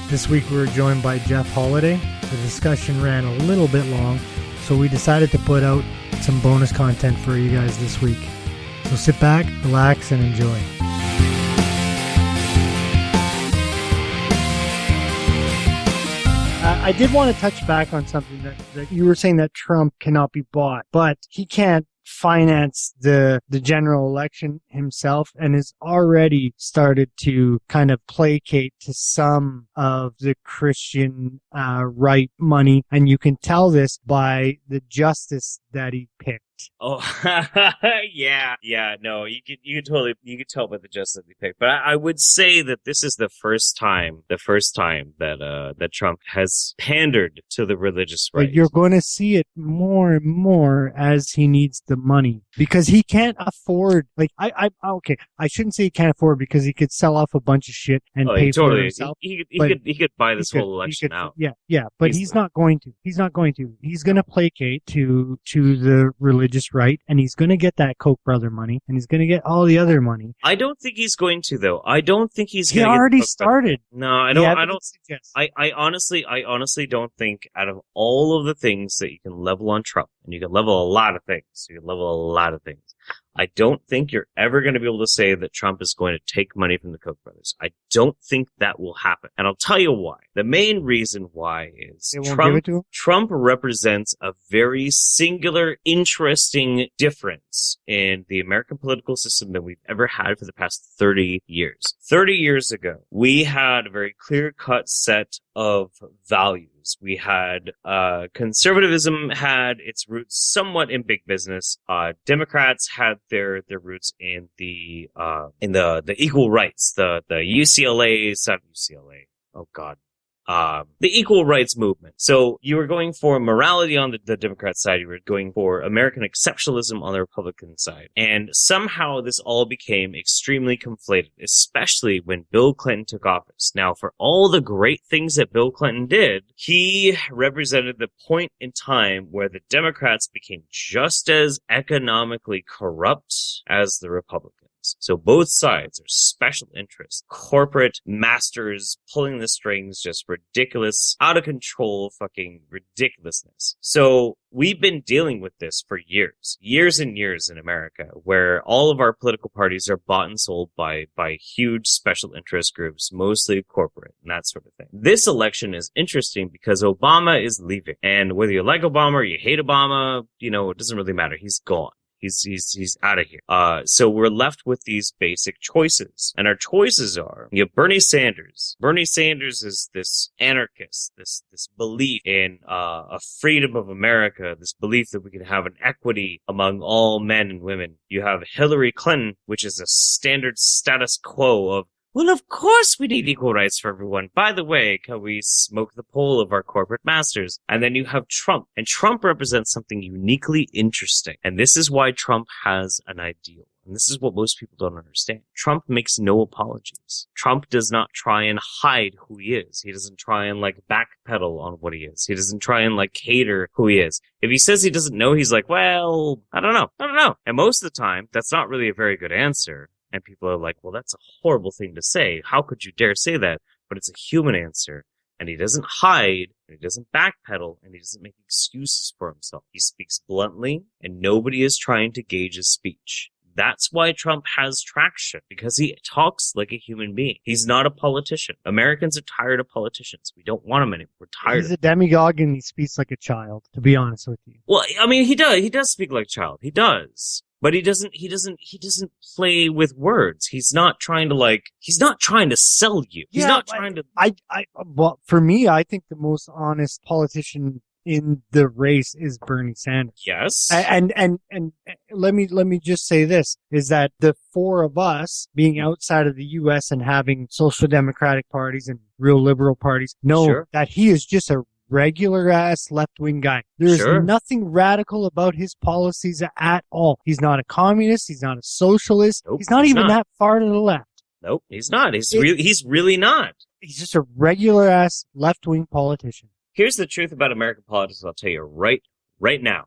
This week we were joined by Jeff Holiday. The discussion ran a little bit long, so we decided to put out some bonus content for you guys this week. So sit back, relax, and enjoy. I did want to touch back on something that you were saying, that Trump cannot be bought, but he can't finance the general election himself, and has already started to kind of placate to some of the Christian right money, and you can tell this by the justice that he picked. Oh, yeah, no, you can tell by the justice that he picked. But I would say that this is the first time that Trump has pandered to the religious right. But you're going to see it more and more as he needs the money, because he can't afford, like, I shouldn't say he can't afford, because he could sell off a bunch of shit and pay for it himself. He could buy this whole election out. Yeah, but he's not going to. He's going to placate to the religious right, and he's going to get that Koch brother money, and he's going to get all the other money. I don't think he's going to, though. I don't think he's going to. He already started. No, I don't suggest. I honestly don't think, out of all of the things that you can level on Trump, and you can level a lot of things, I don't think you're ever going to be able to say that Trump is going to take money from the Koch brothers. I don't think that will happen. And I'll tell you why. The main reason why is Trump represents a very singular, interesting difference in the American political system that we've ever had for the past 30 years. 30 years ago, we had a very clear-cut set of values. We had conservatism had its roots somewhat in big business. Democrats had their roots in the equal rights, the equal rights movement. So you were going for morality on the Democrat side. You were going for American exceptionalism on the Republican side. And somehow this all became extremely conflated, especially when Bill Clinton took office. Now, for all the great things that Bill Clinton did, he represented the point in time where the Democrats became just as economically corrupt as the Republicans. So both sides are special interests, corporate masters pulling the strings, just ridiculous, out of control fucking ridiculousness. So we've been dealing with this for years and years in America, where all of our political parties are bought and sold by huge special interest groups, mostly corporate and that sort of thing. This election is interesting because Obama is leaving, and whether you like Obama or you hate Obama, it doesn't really matter. He's gone. He's out of here. So we're left with these basic choices. And our choices are, you have Bernie Sanders. Bernie Sanders is this anarchist, this belief in a freedom of America, this belief that we can have an equity among all men and women. You have Hillary Clinton, which is a standard status quo of, well, of course we need equal rights for everyone. By the way, can we smoke the pole of our corporate masters? And then you have Trump. And Trump represents something uniquely interesting. And this is why Trump has an ideal. And this is what most people don't understand. Trump makes no apologies. Trump does not try and hide who he is. He doesn't try and backpedal on what he is. He doesn't try and cater who he is. If he says he doesn't know, he's like, well, I don't know. And most of the time, that's not really a very good answer. And people are like, well, that's a horrible thing to say. How could you dare say that? But it's a human answer. And he doesn't hide, and he doesn't backpedal, and he doesn't make excuses for himself. He speaks bluntly, and nobody is trying to gauge his speech. That's why Trump has traction, because he talks like a human being. He's not a politician. Americans are tired of politicians. We don't want him anymore. We're tired. He's a demagogue, and he speaks like a child, to be honest with you. Well, I mean, he does speak like a child. He does. But he doesn't play with words. He's not trying to sell you. He's not trying to. Well, for me, I think the most honest politician in the race is Bernie Sanders. Yes. And let me just say this, is that the four of us being outside of the U.S. and having social democratic parties and real liberal parties know that he is just a regular ass left-wing guy. There's nothing radical about his policies at all. He's not a communist. He's not a socialist. Nope, he's not even that far to the left. Nope, he's not. He's really not. He's just a regular ass left-wing politician. Here's the truth about American politics. I'll tell you right now.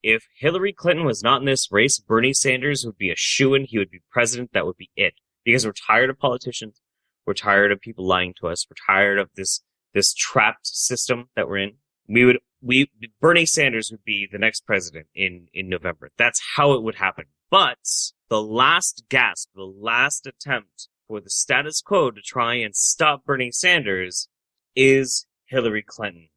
If Hillary Clinton was not in this race, Bernie Sanders would be a shoo-in. He would be president. That would be it. Because we're tired of politicians. We're tired of people lying to us. We're tired of this trapped system that we're in. Bernie Sanders would be the next president in November. That's how it would happen. But the last gasp, the last attempt for the status quo to try and stop Bernie Sanders is Hillary Clinton.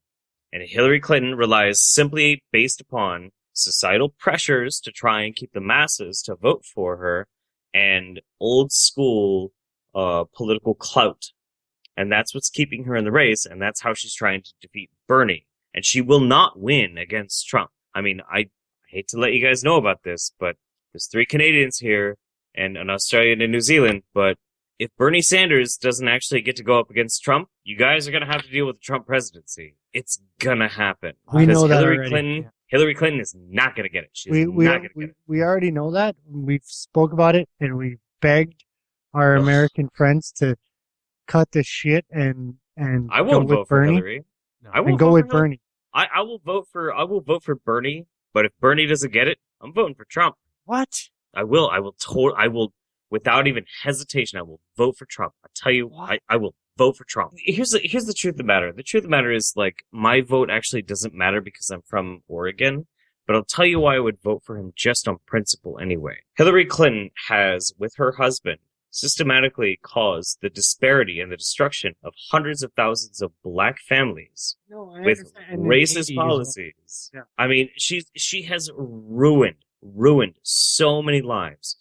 And Hillary Clinton relies simply based upon societal pressures to try and keep the masses to vote for her and old school political clout. And that's what's keeping her in the race, and that's how she's trying to defeat Bernie. And she will not win against Trump. I mean, I hate to let you guys know about this, but there's 3 Canadians here and an Australian and New Zealand, but if Bernie Sanders doesn't actually get to go up against Trump, you guys are going to have to deal with the Trump presidency. It's going to happen. We know that Hillary Clinton is not going to get it. She's not going to get it. We already know that. We've spoke about it, and we've begged our American friends to cut the shit and I won't vote for Hillary. I won't go with Bernie. I will vote for Bernie, but if Bernie doesn't get it, I'm voting for Trump. What? I will without even hesitation, I will vote for Trump. I tell you, I will vote for Trump. Here's the truth of the matter. The truth of the matter is, like, my vote actually doesn't matter because I'm from Oregon, but I'll tell you why I would vote for him just on principle anyway. Hillary Clinton has, with her husband, systematically caused the disparity and the destruction of hundreds of thousands of black families with racist policies. Yeah. I mean, she has ruined so many lives.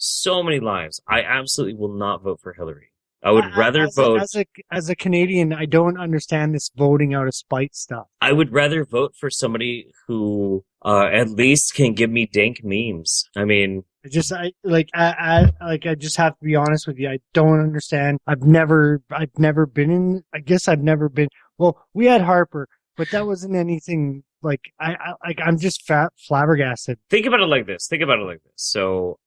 I absolutely will not vote for Hillary. I would rather vote as a Canadian. I don't understand this voting out of spite stuff. I would rather vote for somebody who at least can give me dank memes. I mean, I just have to be honest with you. I don't understand. I've never been in. I guess I've never been. Well, we had Harper, but that wasn't anything. Like I'm just flabbergasted. Think about it like this. So,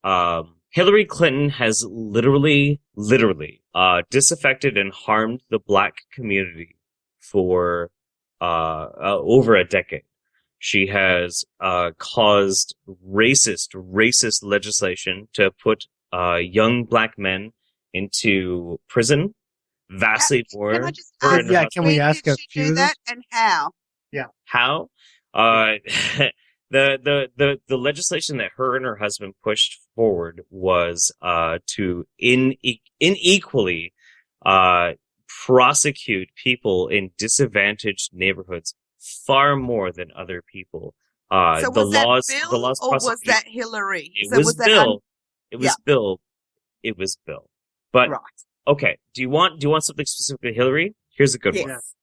Hillary Clinton has literally disaffected and harmed the black community for over a decade. She has caused racist legislation to put young black men into prison. Vastly more. Can I just ask? Yeah, can we ask a few do that and how? Yeah. How? The legislation that her and her husband pushed forward was to unequally prosecute people in disadvantaged neighborhoods far more than other people. So the was laws, that Bill or was that Hillary? It was Bill. It was Bill. But right. Okay, do you want something specific to Hillary? Here's a good one. Yes.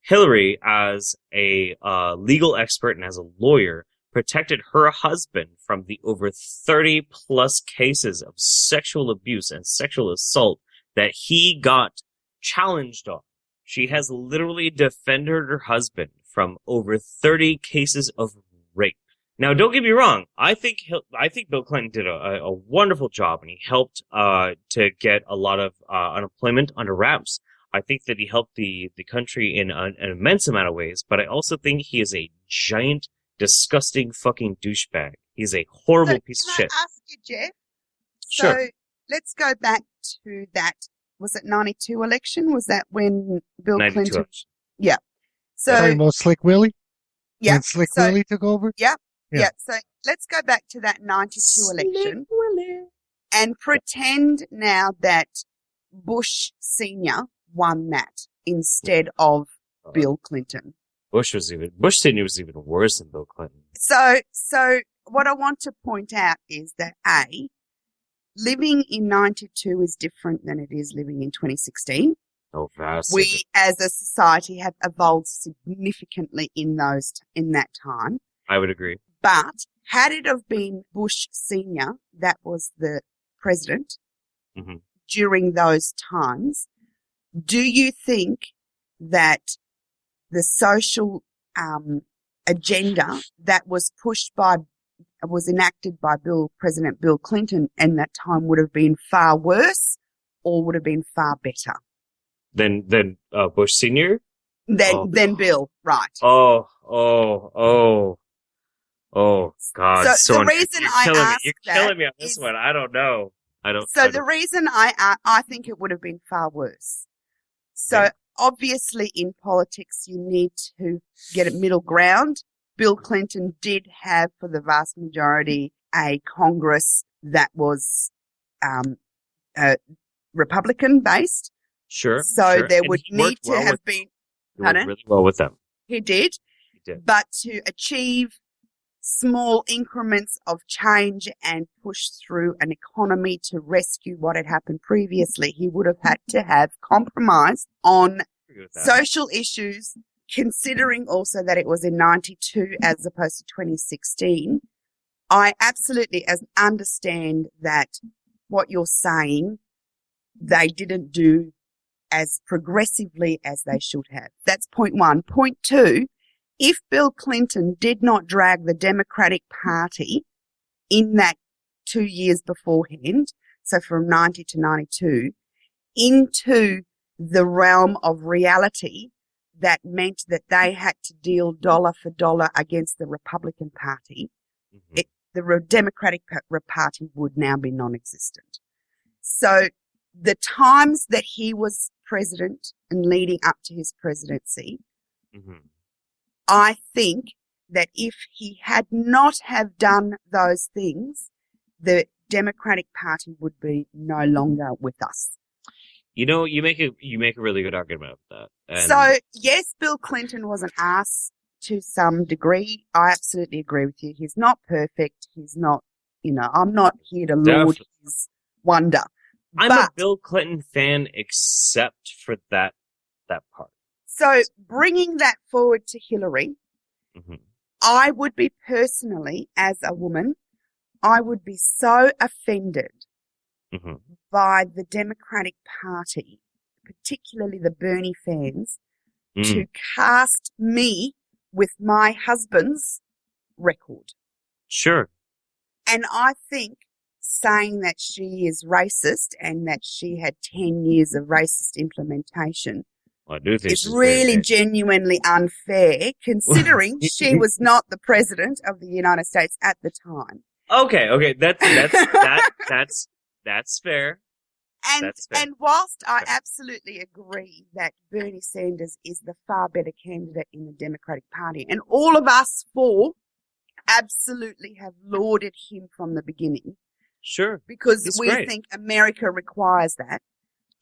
Hillary, as a legal expert and as a lawyer, protected her husband from the over 30 plus cases of sexual abuse and sexual assault that he got challenged on. She has literally defended her husband from over 30 cases of rape. Now, don't get me wrong. I think Bill Clinton did a wonderful job, and he helped to get a lot of unemployment under wraps. I think that he helped the country in an immense amount of ways, but I also think he is a giant, disgusting fucking douchebag. He's a horrible piece of shit. Can I ask you, Jeff? Sure. So let's go back to that. Was it 92 election? Was that when Bill Clinton? Election. Yeah. So talking about Slick Willie. yeah. When Slick Willie took over. Yeah. Yeah. Yeah. So let's go back to that 92 election and pretend now that Bush Senior won that instead of Bill Clinton. Bush Senior was even worse than Bill Clinton. So what I want to point out is that A, living in 92 is different than it is living in 2016. Oh, vastly. We as a society have evolved significantly in that time. I would agree. But had it have been Bush Senior that was the president during those times, do you think that the social agenda that was enacted by President Bill Clinton in that time would have been far worse or would have been far better? Than Bush Senior? Than Bill, right. Oh, God. So the reason I ask you're killing me on this one. I don't know. The reason I think it would have been far worse. So obviously in politics you need to get a middle ground. Bill Clinton did have, for the vast majority, a Congress that was Republican based. Sure. So there would need to have been. He worked really well with them. He did. But to achieve small increments of change and push through an economy to rescue what had happened previously, he would have had to have compromised on social issues, considering also that it was in 92 as opposed to 2016. I absolutely understand that what you're saying, they didn't do as progressively as they should have. That's point one. Point two, if Bill Clinton did not drag the Democratic Party in that 2 years beforehand, so from 90 to 92, into the realm of reality, that meant that they had to deal dollar for dollar against the Republican Party, the Democratic Party would now be non-existent. So the times that he was president and leading up to his presidency, I think that if he had not have done those things, the Democratic Party would be no longer with us. You know, you make a really good argument about that. And so yes, Bill Clinton was an ass to some degree. I absolutely agree with you. He's not perfect. He's not, I'm not here to laud his wonder. I'm a Bill Clinton fan except for that part. So bringing that forward to Hillary, I would be personally, as a woman, I would be so offended by the Democratic Party, particularly the Bernie fans, to cast me with my husband's record. Sure. And I think saying that she is racist and that she had 10 years of racist implementation is really genuinely unfair, considering she was not the president of the United States at the time. Okay, that's fair. And whilst I absolutely agree that Bernie Sanders is the far better candidate in the Democratic Party, and all of us four absolutely have lauded him from the beginning. Sure. Because we think America requires that.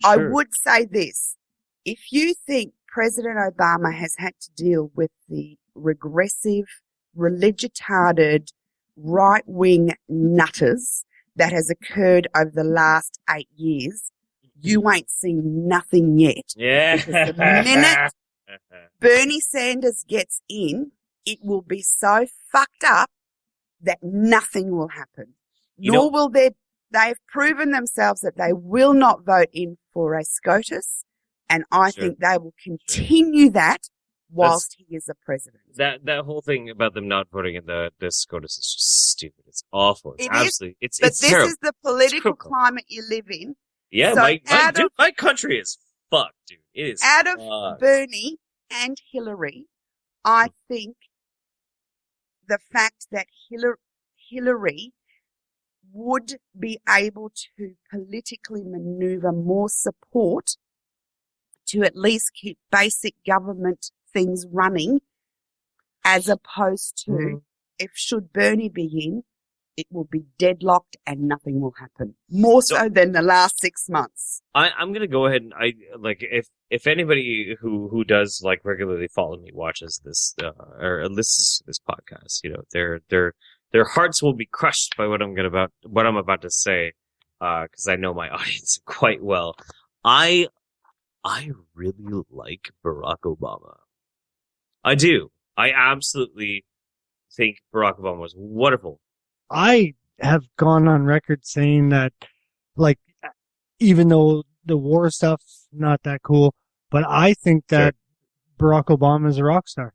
Sure. I would say this. If you think President Obama has had to deal with the regressive, religitarded, right-wing nutters that has occurred over the last 8 years, you ain't seen nothing yet. Yeah. Because the minute Bernie Sanders gets in, it will be so fucked up that nothing will happen. Nor will they've proven themselves that they will not vote in for a SCOTUS, and I think they will continue that whilst he is a president. That whole thing about them not voting in the SCOTUS is just stupid. It's awful. It's absolutely, it's this terrible. Is the political climate you live in. Yeah, so my country is fucked, dude. It is out of Bernie and Hillary, I think the fact that Hillary would be able to politically maneuver more support to at least keep basic government things running, as opposed to if should Bernie be in, it will be deadlocked and nothing will happen. More so than the last 6 months. I'm gonna go ahead and if anybody who does regularly follow me watches this or listens to this podcast, their hearts will be crushed by what I'm about to say, because I know my audience quite well. I really like Barack Obama. I do. I absolutely think Barack Obama was wonderful. I have gone on record saying that, even though the war stuff's not that cool, but I think that Barack Obama is a rock star.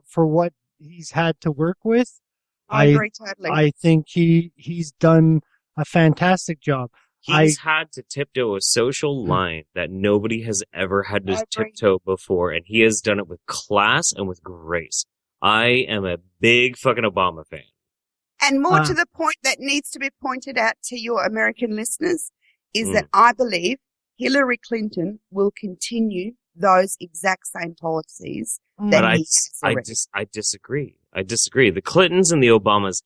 For what he's had to work with, I agree totally. I think he's done a fantastic job. He's had to tiptoe a social line that nobody has ever had to tiptoe before, and he has done it with class and with grace. I am a big fucking Obama fan. And more to the point that needs to be pointed out to your American listeners is that I believe Hillary Clinton will continue those exact same policies that he has already. I disagree. The Clintons and the Obamas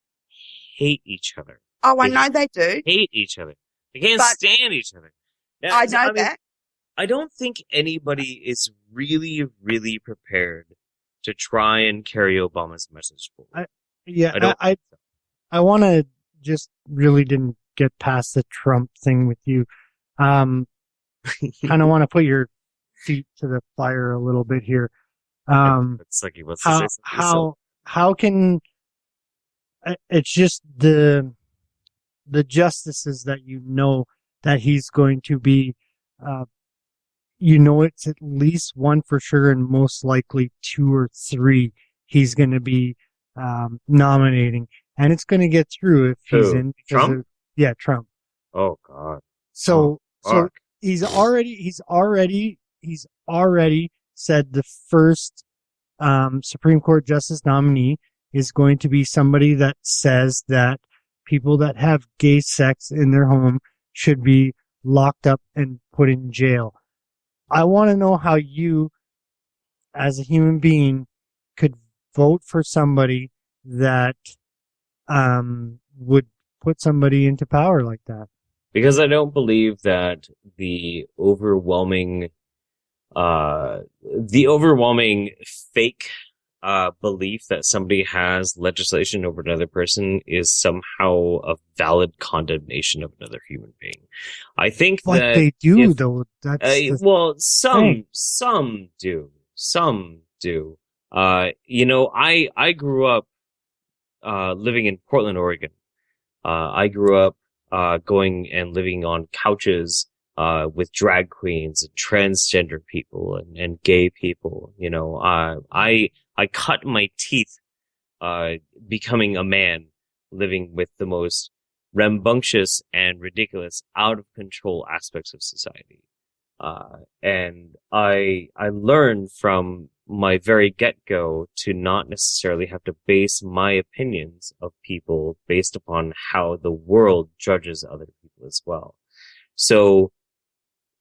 hate each other. Oh, I know they do. Hate each other. They can't stand each other. I know that. I don't think anybody is really, really prepared to try and carry Obama's message forward. I want to just really didn't get past the Trump thing with you. Kind of want to put your feet to the fire a little bit here. It's like he wants to say something. How can it's just the justices that that he's going to be, it's at least one for sure and most likely 2 or 3 he's going to be nominating, and it's going to get through if he's in. Trump? Trump. Oh God. So he's already said the first Supreme Court justice nominee is going to be somebody that says that people that have gay sex in their home should be locked up and put in jail. I want to know how you, as a human being, could vote for somebody that would put somebody into power like that. Because I don't believe that the overwhelming fake belief that somebody has legislation over another person is somehow a valid condemnation of another human being. I think but that they do, though. That's some do. I grew up living in Portland, Oregon. I grew up going and living on couches with drag queens and transgender people and gay people. I cut my teeth becoming a man, living with the most rambunctious and ridiculous, out of control aspects of society. And I learned from my very get-go to not necessarily have to base my opinions of people based upon how the world judges other people as well. So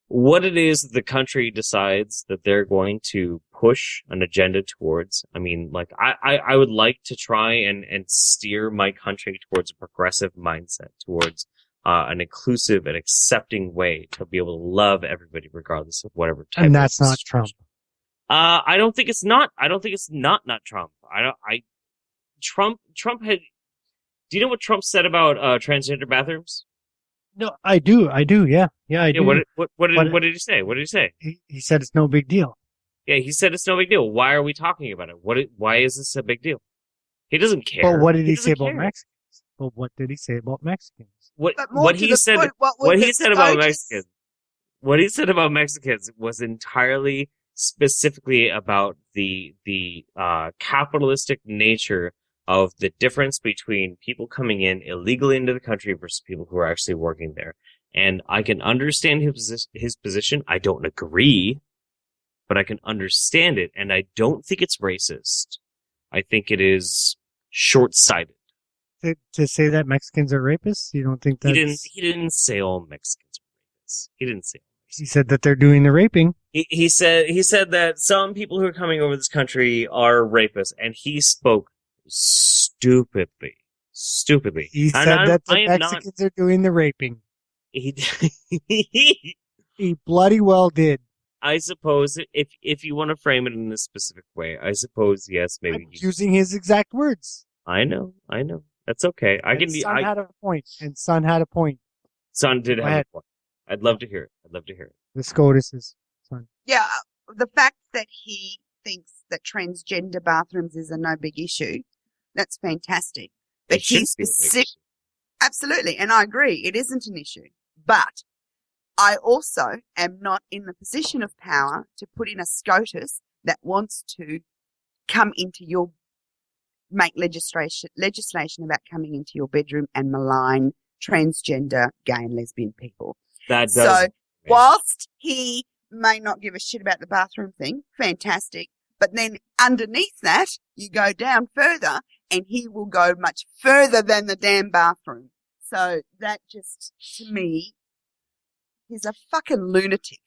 what it is the country decides that they're going to push an agenda towards, I would like to try and steer my country towards a progressive mindset, towards an inclusive and accepting way to be able to love everybody regardless of whatever type. And that's not Trump. I don't think it's not. I don't think it's not Trump. Trump had. Do you know what Trump said about transgender bathrooms? No, I do. Yeah, I do. What did he say? What did he say? He said it's no big deal. Yeah, he said it's no big deal. Why are we talking about it? Why is this a big deal? He doesn't care. But what did he say about Mexicans? But what did he say about Mexicans? What he said about Mexicans was entirely specifically about the capitalistic nature of the difference between people coming in illegally into the country versus people who are actually working there. And I can understand his position. I don't agree, but I can understand it. And I don't think it's racist. I think it is short-sighted. To say that Mexicans are rapists? You don't think that he didn't say all Mexicans are rapists. He didn't say. He said that they're doing the raping. He said that some people who are coming over this country are rapists, and he spoke stupidly. He said that the Mexicans are doing the raping. He bloody well did. I suppose if you want to frame it in a specific way, I suppose yes, maybe using his exact words. I know. That's okay. Son had a point. Son did have a point. I'd love to hear it. The SCOTUS's son. Yeah, the fact that he thinks that transgender bathrooms is a no big issue, that's fantastic. But he's specific. Absolutely, and I agree, it isn't an issue. But I also am not in the position of power to put in a SCOTUS that wants to make legislation about coming into your bedroom and malign transgender gay and lesbian people. So whilst he may not give a shit about the bathroom thing, fantastic, but then underneath that, you go down further and he will go much further than the damn bathroom. So that just, to me, he's a fucking lunatic.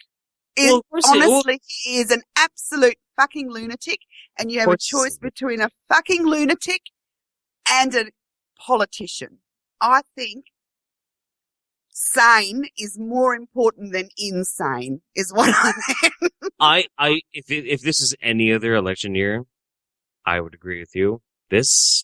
Honestly, he is an absolute fucking lunatic, and you have a choice between a fucking lunatic and a politician. I think sane is more important than insane, is what I mean. If this is any other election year, I would agree with you. This,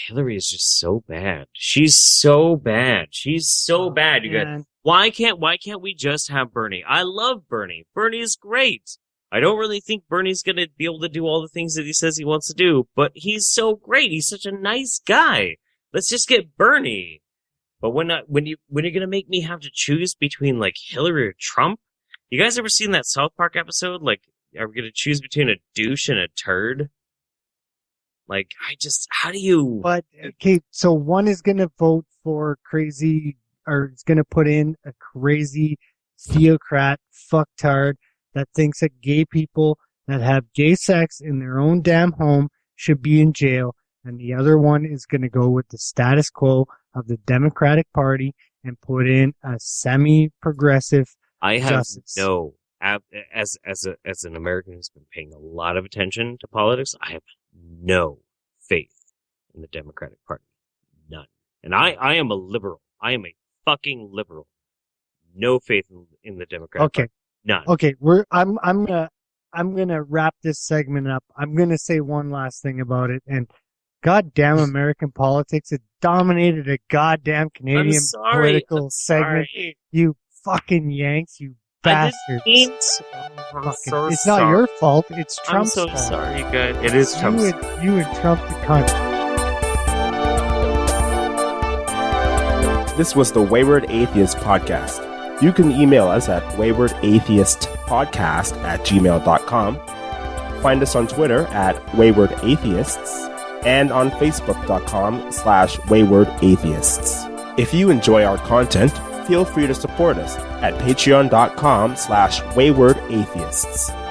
Hillary is just so bad. She's so bad. She's so bad. You guys, why can't we just have Bernie? I love Bernie. Bernie is great. I don't really think Bernie's gonna be able to do all the things that he says he wants to do, but he's so great. He's such a nice guy. Let's just get Bernie. But when you're gonna make me have to choose between like Hillary or Trump, you guys ever seen that South Park episode? Like, are we gonna choose between a douche and a turd? Like, how do you? But okay, so one is gonna vote for crazy, or is gonna put in a crazy theocrat fucktard that thinks that gay people that have gay sex in their own damn home should be in jail. And the other one is going to go with the status quo of the Democratic Party and put in a semi-progressive justice. As an American who's been paying a lot of attention to politics, I have no faith in the Democratic Party. None. And I am a liberal. I am a fucking liberal. No faith in the Democratic Party. None. Okay, I'm gonna wrap this segment up. I'm gonna say one last thing about it, and goddamn American politics, it dominated a goddamn Canadian political segment. You fucking Yanks, you bastards. It's not your fault, it's Trump's fault. I'm so sorry, guys. It is Trump's fault. You and Trump the cunt. This was the Wayward Atheist Podcast. You can email us at waywardatheistpodcast@gmail.com. Find us on Twitter at waywardatheists and on facebook.com/waywardatheists. If you enjoy our content, feel free to support us at patreon.com/waywardatheists.